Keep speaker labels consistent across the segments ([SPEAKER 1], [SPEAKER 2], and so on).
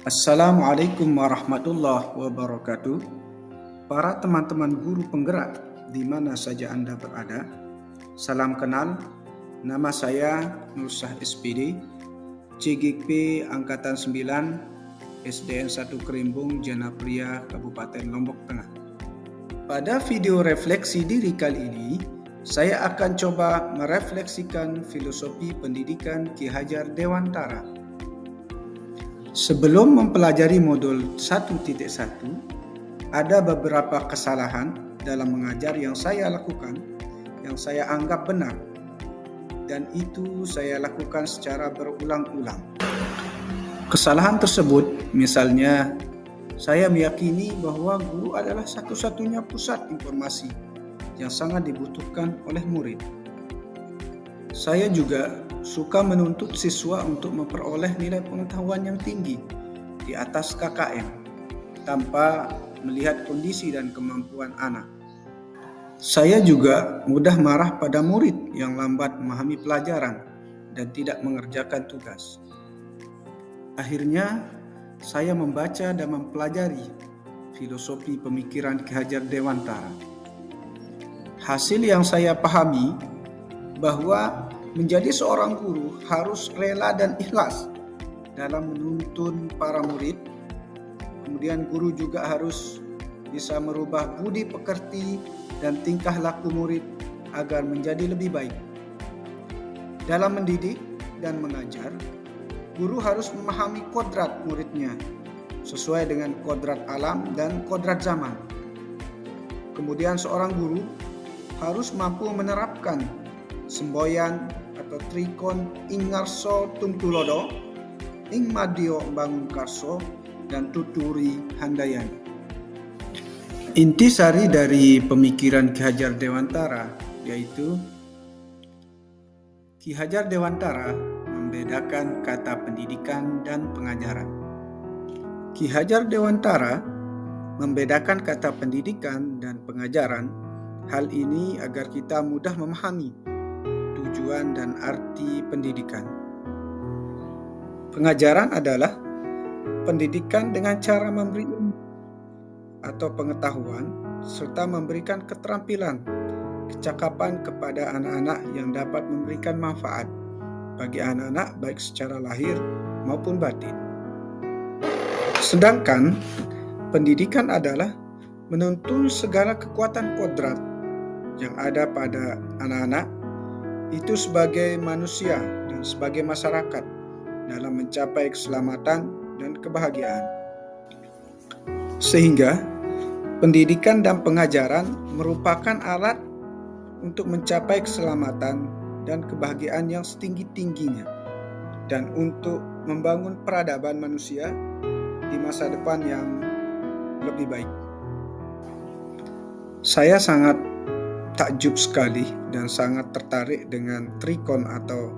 [SPEAKER 1] Assalamualaikum warahmatullahi wabarakatuh. Para teman-teman guru penggerak di mana saja Anda berada, salam kenal. Nama saya Nursyah SPD, CGP Angkatan 9, SDN 1 Kerimbung, Janapria, Kabupaten Lombok Tengah. Pada video refleksi diri kali ini, saya akan coba merefleksikan filosofi pendidikan Ki Hajar Dewantara. Sebelum mempelajari modul 1.1, ada beberapa kesalahan dalam mengajar yang saya lakukan, yang saya anggap benar, dan itu saya lakukan secara berulang-ulang. Kesalahan tersebut, misalnya, saya meyakini bahwa guru adalah satu-satunya pusat informasi yang sangat dibutuhkan oleh murid. Saya juga suka menuntut siswa untuk memperoleh nilai pengetahuan yang tinggi di atas KKM tanpa melihat kondisi dan kemampuan anak. Saya juga mudah marah pada murid yang lambat memahami pelajaran dan tidak mengerjakan tugas. Akhirnya, saya membaca dan mempelajari filosofi pemikiran Ki Hajar Dewantara. Hasil yang saya pahami bahwa menjadi seorang guru harus rela dan ikhlas dalam menuntun para murid. Kemudian guru juga harus bisa merubah budi pekerti dan tingkah laku murid agar menjadi lebih baik. Dalam mendidik dan mengajar, guru harus memahami kodrat muridnya sesuai dengan kodrat alam dan kodrat zaman. Kemudian seorang guru harus mampu menerapkan semboyan atau trikon ing ngarso tumtulodo, ing madyo bangun karso, dan tuturi handayani. Intisari dari pemikiran Ki Hajar Dewantara yaitu Ki Hajar Dewantara membedakan kata pendidikan dan pengajaran. Ki Hajar Dewantara membedakan kata pendidikan dan pengajaran. Hal ini agar kita mudah memahami tujuan dan arti pendidikan. Pengajaran adalah pendidikan dengan cara memberi ilmu atau pengetahuan serta memberikan keterampilan, kecakapan kepada anak-anak yang dapat memberikan manfaat bagi anak-anak baik secara lahir maupun batin. Sedangkan pendidikan adalah menuntun segala kekuatan kodrat yang ada pada anak-anak itu sebagai manusia dan sebagai masyarakat dalam mencapai keselamatan dan kebahagiaan. Sehingga pendidikan dan pengajaran merupakan alat untuk mencapai keselamatan dan kebahagiaan yang setinggi-tingginya dan untuk membangun peradaban manusia di masa depan yang lebih baik. Saya sangat takjub sekali dan sangat tertarik dengan trikon atau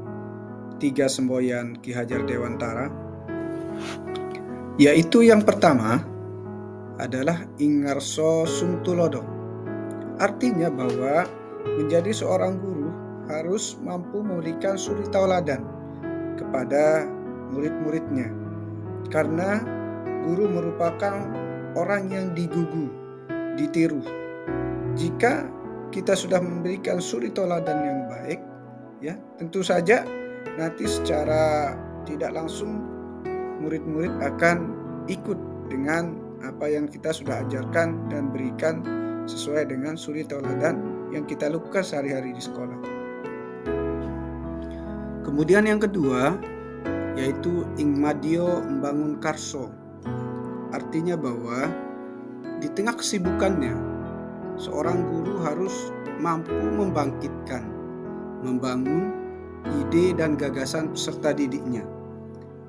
[SPEAKER 1] 3 semboyan Ki Hajar Dewantara, yaitu yang pertama adalah ing ngarso sumtulodo. Artinya bahwa menjadi seorang guru harus mampu memberikan suri tauladan kepada murid-muridnya, karena guru merupakan orang yang digugu, ditiru. Jika kita sudah memberikan suri tauladan yang baik, ya tentu saja nanti secara tidak langsung murid-murid akan ikut dengan apa yang kita sudah ajarkan dan berikan sesuai dengan suri tauladan yang kita lakukan sehari-hari di sekolah. Kemudian yang kedua yaitu ing madyo membangun karso. Artinya bahwa di tengah kesibukannya seorang guru harus mampu membangkitkan, membangun ide dan gagasan peserta didiknya,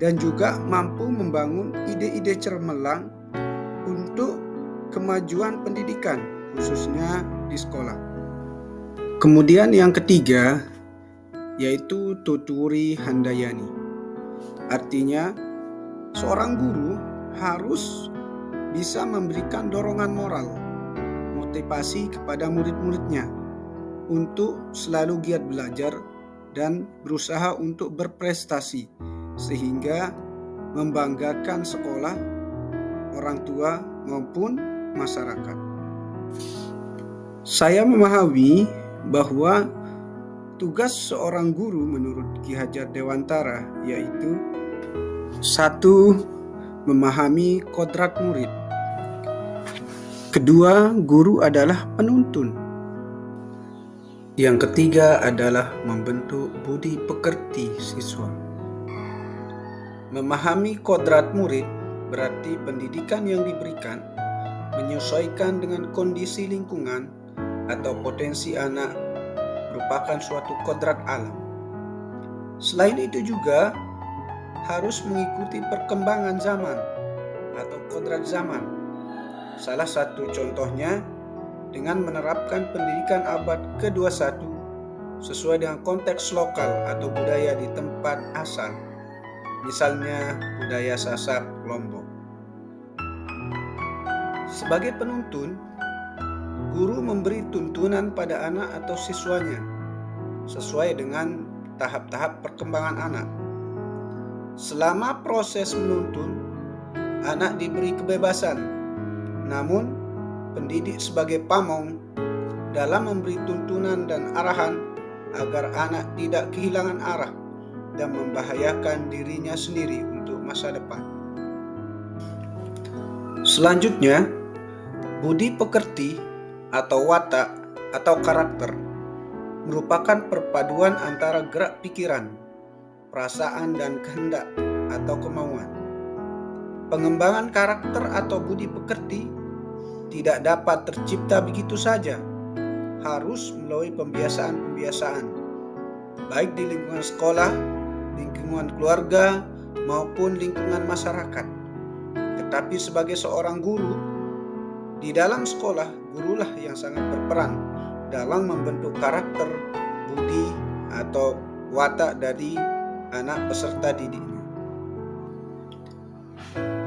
[SPEAKER 1] dan juga mampu membangun ide-ide cemerlang untuk kemajuan pendidikan, khususnya di sekolah. Kemudian yang ketiga yaitu tuturi handayani. Artinya seorang guru harus bisa memberikan dorongan moral, motivasi kepada murid-muridnya untuk selalu giat belajar dan berusaha untuk berprestasi, sehingga membanggakan sekolah, orang tua, maupun masyarakat. Saya memahami bahwa tugas seorang guru menurut Ki Hajar Dewantara yaitu 1. Memahami kodrat murid. 2. Guru adalah penuntun. Yang ketiga adalah membentuk budi pekerti siswa. Memahami kodrat murid berarti pendidikan yang diberikan menyesuaikan dengan kondisi lingkungan atau potensi anak merupakan suatu kodrat alam. Selain itu juga harus mengikuti perkembangan zaman atau kodrat zaman. Salah satu contohnya dengan menerapkan pendidikan abad ke-21 sesuai dengan konteks lokal atau budaya di tempat asal. Misalnya budaya Sasak, Lombok. Sebagai penuntun, guru memberi tuntunan pada anak atau siswanya sesuai dengan tahap-tahap perkembangan anak. Selama proses menuntun, anak diberi kebebasan, namun pendidik sebagai pamong dalam memberi tuntunan dan arahan agar anak tidak kehilangan arah dan membahayakan dirinya sendiri untuk masa depan. Selanjutnya, budi pekerti atau watak atau karakter merupakan perpaduan antara gerak pikiran, perasaan dan kehendak atau kemauan. Pengembangan karakter atau budi pekerti tidak dapat tercipta begitu saja, harus melalui pembiasaan-pembiasaan, baik di lingkungan sekolah, lingkungan keluarga, maupun lingkungan masyarakat. Tetapi sebagai seorang guru, di dalam sekolah, gurulah yang sangat berperan dalam membentuk karakter, budi, atau watak dari anak peserta didiknya.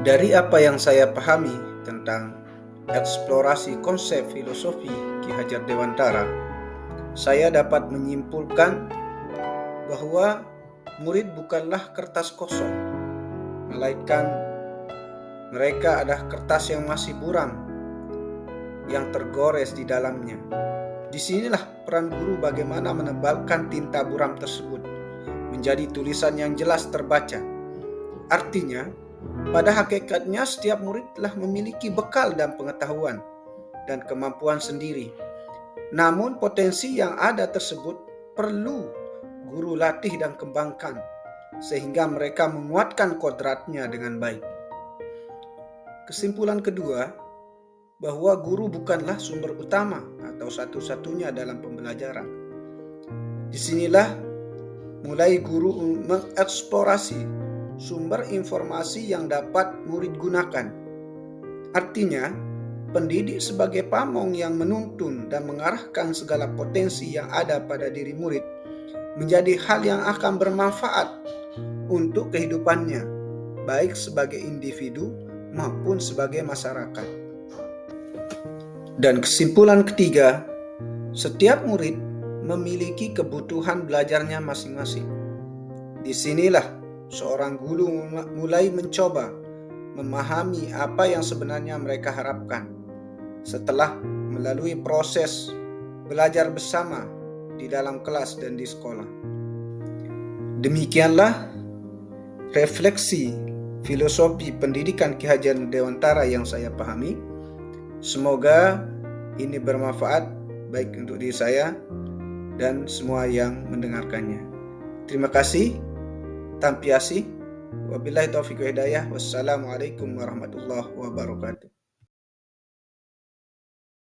[SPEAKER 1] Dari apa yang saya pahami tentang eksplorasi konsep filosofi Ki Hajar Dewantara, saya dapat menyimpulkan bahwa murid bukanlah kertas kosong, melainkan mereka adalah kertas yang masih buram, yang tergores di dalamnya. Disinilah peran guru bagaimana menebalkan tinta buram tersebut menjadi tulisan yang jelas terbaca. Artinya, pada hakikatnya setiap murid telah memiliki bekal dan pengetahuan dan kemampuan sendiri. Namun potensi yang ada tersebut perlu guru latih dan kembangkan sehingga mereka menguatkan kodratnya dengan baik. Kesimpulan kedua, bahwa guru bukanlah sumber utama atau satu-satunya dalam pembelajaran. Disinilah mulai guru mengeksplorasi sumber informasi yang dapat murid gunakan. Artinya, pendidik sebagai pamong yang menuntun dan mengarahkan segala potensi yang ada pada diri murid menjadi hal yang akan bermanfaat untuk kehidupannya, baik sebagai individu maupun sebagai masyarakat. Dan kesimpulan ketiga, setiap murid memiliki kebutuhan belajarnya masing-masing. Disinilah seorang guru mulai mencoba memahami apa yang sebenarnya mereka harapkan setelah melalui proses belajar bersama di dalam kelas dan di sekolah. Demikianlah refleksi filosofi pendidikan Ki Hajar Dewantara yang saya pahami. Semoga ini bermanfaat baik untuk diri saya dan semua yang mendengarkannya. Terima kasih. Tampiasi. Wabillahi taufiq wa hidayah. Wassalamualaikum warahmatullahi wabarakatuh.